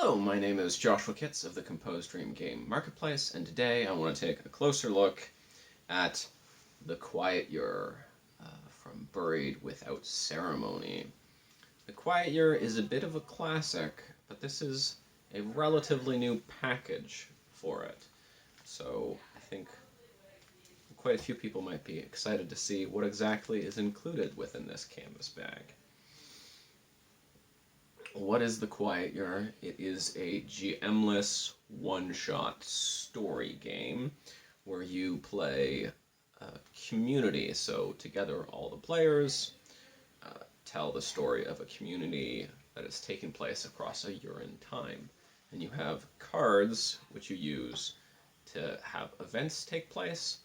Hello, my name is Joshua Kitts of the Composed Dream Game Marketplace, and today I want to take a closer look at The Quiet Year from Buried Without Ceremony. The Quiet Year is a bit of a classic, but this is a relatively new package for it. So I think quite a few people might be excited to see what exactly is included within this canvas bag. What is The Quiet Year? It is a GM-less one-shot story game where you play a community. So together all the players tell the story of a community that is taking place across a year in time. And you have cards which you use to have events take place,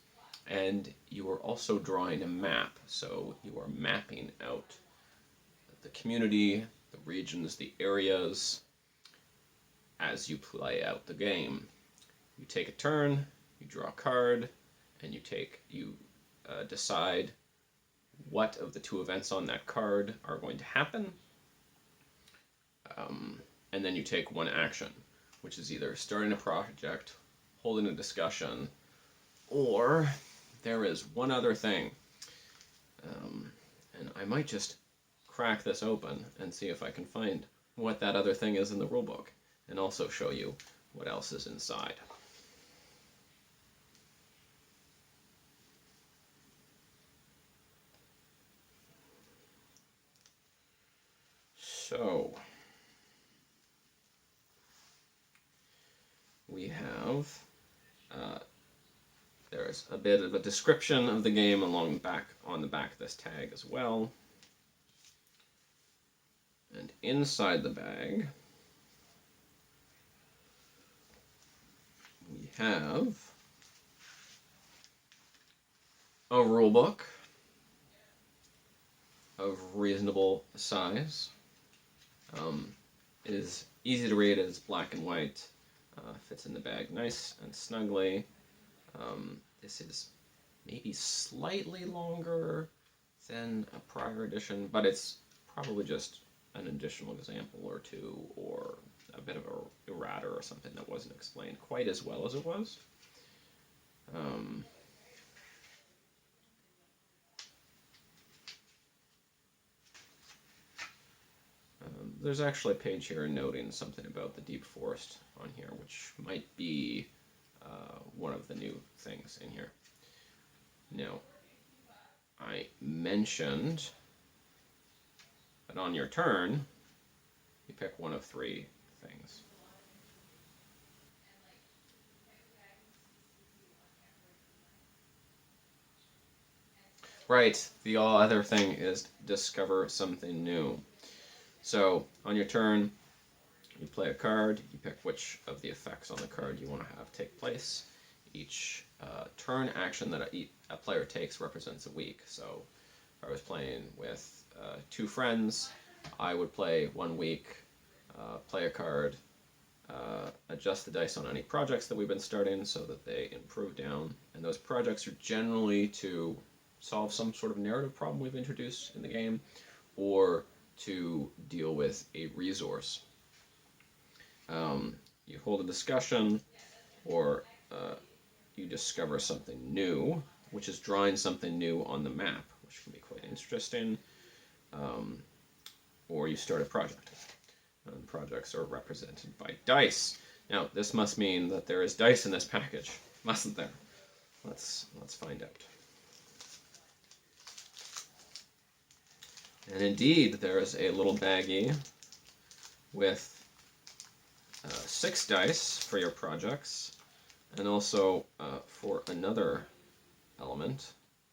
and you are also drawing a map. So you are mapping out the community, the regions, the areas, as you play out the game. You take a turn, you draw a card, and you decide what of the two events on that card are going to happen, and then you take one action, which is either starting a project, holding a discussion, or there is one other thing, and I might just crack this open and see if I can find what that other thing is in the rulebook, and also show you what else is inside. So we have there's a bit of a description of the game on the back of this tag as well. And inside the bag, we have a rulebook of reasonable size. It is easy to read, it is black and white, fits in the bag nice and snugly. This is maybe slightly longer than a prior edition, but it's probably just an additional example or two, or a bit of a errata or something that wasn't explained quite as well as it was. There's actually a page here noting something about the deep forest on here, which might be one of the new things in here. Now, I mentioned that on your turn, you pick one of three things. Right, the other thing is discover something new. So, on your turn, you play a card, you pick which of the effects on the card you want to have take place. Each turn action that a player takes represents a week. So, if I was playing with two friends, I would play 1 week, play a card, adjust the dice on any projects that we've been starting so that they improve down. And those projects are generally to solve some sort of narrative problem we've introduced in the game, or to deal with a resource. You hold a discussion, or you discover something new, which is drawing something new on the map, which can be quite interesting, or you start a project. And projects are represented by dice. Now, this must mean that there is dice in this package, mustn't there? Let's find out. And indeed, there is a little baggie with 6 dice for your projects, and also for another element,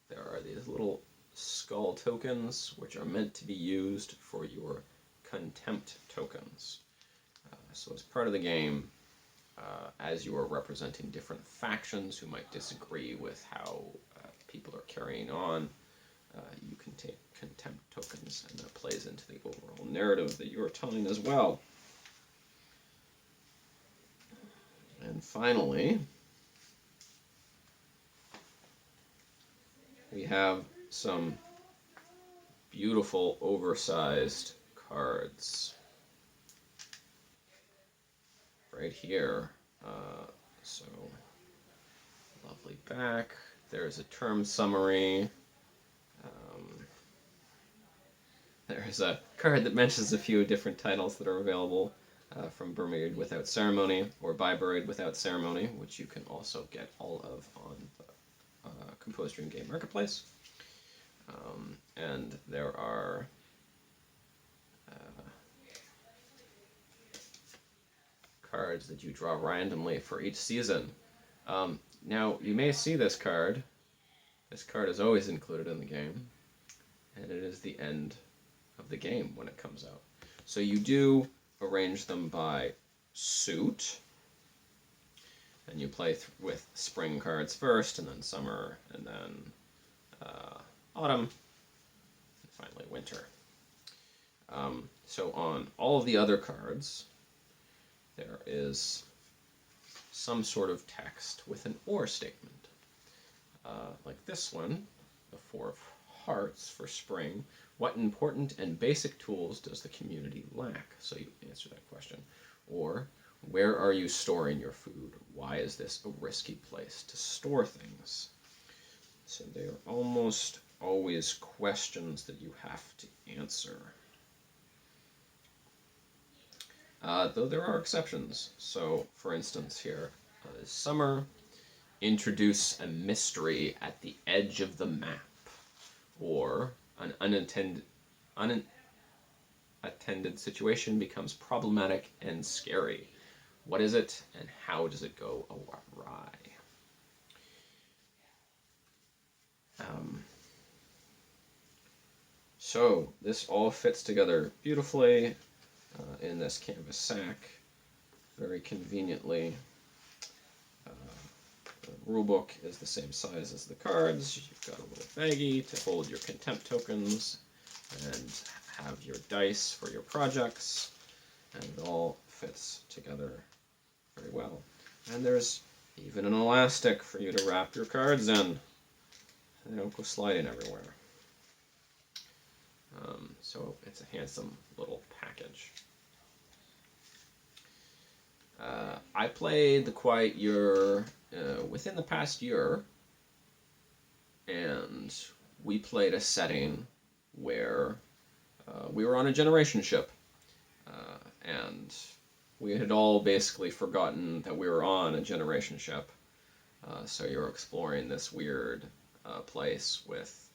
there are these little skull tokens, which are meant to be used for your contempt tokens. So as part of the game, as you are representing different factions who might disagree with how people are carrying on, you can take contempt tokens, and that plays into the overall narrative that you are telling as well. And finally, we have some beautiful oversized cards. right here. So, lovely back. There's a term summary. There's a card that mentions a few different titles that are available from Buried Without Ceremony or by Buried Without Ceremony, which you can also get all of on the Composed Dream Game Marketplace. And there are cards that you draw randomly for each season. Now, you may see this card. This card is always included in the game, and it is the end of the game when it comes out. So you do arrange them by suit, and you play with spring cards first, and then summer, and then autumn, and finally winter. So on all of the other cards, there is some sort of text with an or statement. Like this one, the Four of Hearts for spring. What important and basic tools does the community lack? So you answer that question. Or, where are you storing your food? Why is this a risky place to store things? So they are almost always questions that you have to answer. Though there are exceptions. So, for instance, here, summer, introduce a mystery at the edge of the map, or an unattended situation becomes problematic and scary. What is it, and how does it go awry? So this all fits together beautifully in this canvas sack, very conveniently. The rulebook is the same size as the cards. You've got a little baggie to hold your contempt tokens and have your dice for your projects, and it all fits together very well. And there's even an elastic for you to wrap your cards in. They don't go sliding everywhere. So it's a handsome little package. I played The Quiet Year within the past year, and we played a setting where we were on a generation ship, and we had all basically forgotten that we were on a generation ship. So you're exploring this weird place with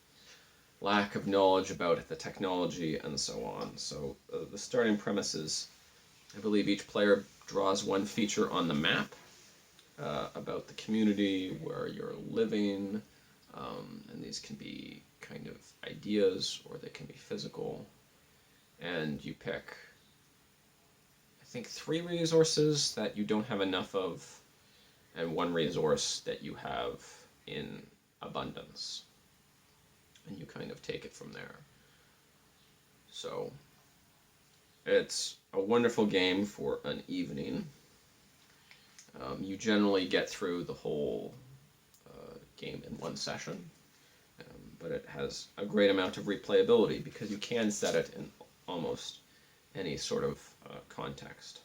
lack of knowledge about the technology and so on. So the starting premise is, I believe each player draws one feature on the map about the community where you're living, and these can be kind of ideas or they can be physical. And you pick, I think, 3 resources that you don't have enough of, and 1 resource that you have in abundance. And you kind of take it from there. So it's a wonderful game for an evening. You generally get through the whole game in 1 session, but it has a great amount of replayability because you can set it in almost any sort of context.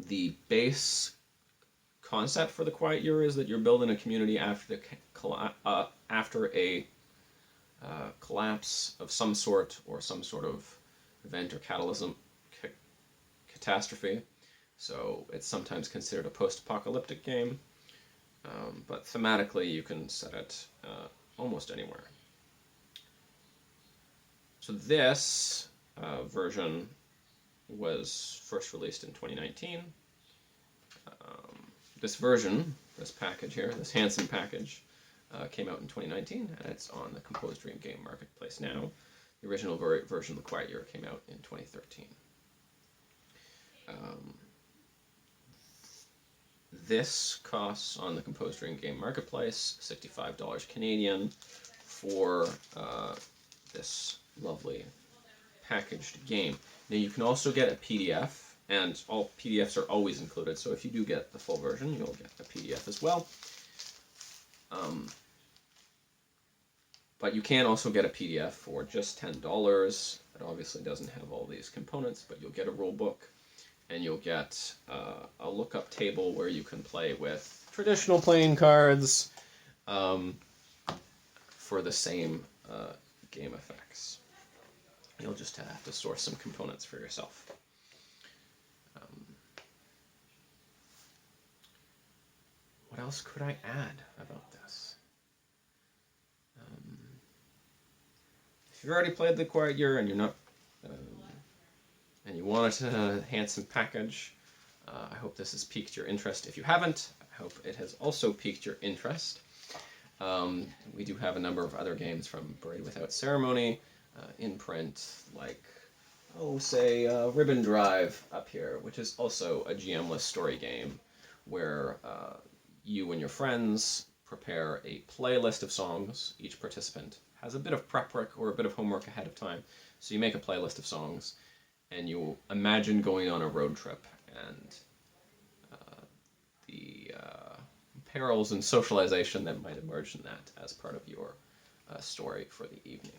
The base concept for The Quiet Year is that you're building a community after a collapse of some sort, or some sort of event or catastrophe. So it's sometimes considered a post-apocalyptic game, but thematically you can set it almost anywhere. So this version was first released in 2019. This version, this package here, this handsome package, came out in 2019, and it's on the Composed Dream Game Marketplace now. The original version of The Quiet Year came out in 2013. This costs on the Composed Dream Game Marketplace $65 Canadian for this lovely packaged game. Now you can also get a PDF, and all PDFs are always included, so if you do get the full version, you'll get a PDF as well. But you can also get a PDF for just $10. It obviously doesn't have all these components, but you'll get a rule book and you'll get a lookup table where you can play with traditional playing cards for the same game effects. You'll just have to source some components for yourself. What else could I add about this? If you've already played The Quiet Year and you're not, and you want a handsome package, I hope this has piqued your interest. If you haven't, I hope it has also piqued your interest. We do have a number of other games from Buried Without Ceremony in print, like, say, Ribbon Drive up here, which is also a GM-less story game where you and your friends prepare a playlist of songs. Each participant has a bit of prep work or a bit of homework ahead of time. So you make a playlist of songs, and you imagine going on a road trip, and the perils and socialization that might emerge in that as part of your story for the evening.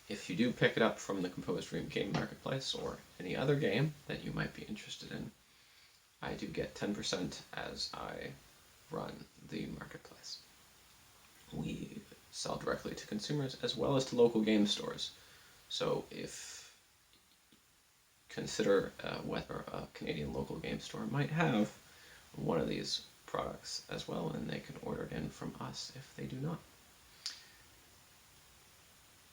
If you do pick it up from the Composed Dream Game Marketplace or any other game that you might be interested in, I do get 10% as I run the marketplace. We sell directly to consumers as well as to local game stores. So if consider whether a Canadian local game store might have one of these products as well, and they can order it in from us if they do not.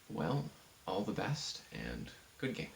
Well, all the best and good gaming.